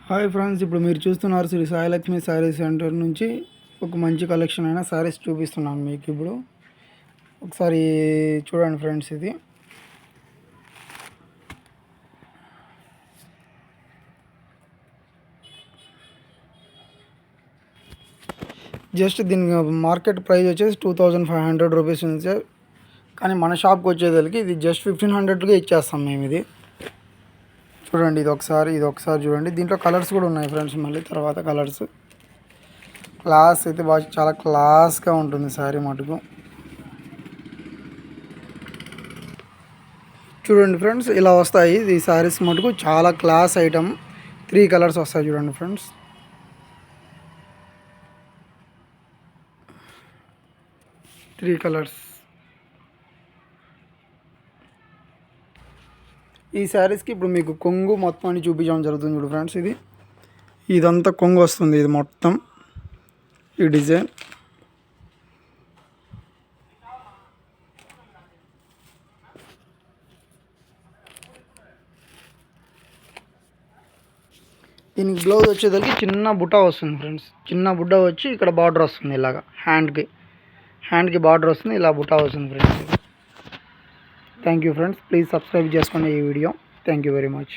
Hi friends, ఇప్పుడు మీరు చూస్తున్నారు శ్రీ సాయిలక్ష్మి శారీ సెంటర్ నుంచి ఒక మంచి కలెక్షన్ అయిన శారీస్ చూపిస్తున్నాను మీకు. ఇప్పుడు ఒకసారి చూడండి ఫ్రెండ్స్, ఇది జస్ట్ దీని మార్కెట్ ప్రైస్ వచ్చేసి 2500 రూపీస్ ఉంది సార్. కానీ మన షాప్కి వచ్చేదానికి ఇది జస్ట్ 1500గా ఇచ్చేస్తాం మేము. ఇది చూడండి, ఇది ఒకసారి చూడండి. దీంట్లో కలర్స్ కూడా ఉన్నాయి ఫ్రెండ్స్. మళ్ళీ తర్వాత కలర్స్ క్లాస్ అయితే బాగా చాలా క్లాస్గా ఉంటుంది శారీ మటుకు. చూడండి ఫ్రెండ్స్, ఇలా వస్తాయి ఈ శారీస్ మటుకు. చాలా క్లాస్ ఐటమ్. 3 కలర్స్ వస్తాయి చూడండి ఫ్రెండ్స్. Three colours. ఈ శారీస్కి ఇప్పుడు మీకు కొంగు మొత్తం అని చూపించడం జరుగుతుంది చూడు ఫ్రెండ్స్. ఇదంతా కొంగు వస్తుంది. ఇది మొత్తం ఈ డిజైన్. దీనికి బ్లౌజ్ వచ్చేసరికి చిన్న బుట్ట వస్తుంది ఫ్రెండ్స్. చిన్న బుట్ట వచ్చి ఇక్కడ బార్డర్ వస్తుంది. ఇలాగా హ్యాండ్కి బార్డర్ వస్తుంది. ఇలా బుట్ట వస్తుంది friends. Thank you friends. Please subscribe చేసుకోండి ఈ video. Thank you very much.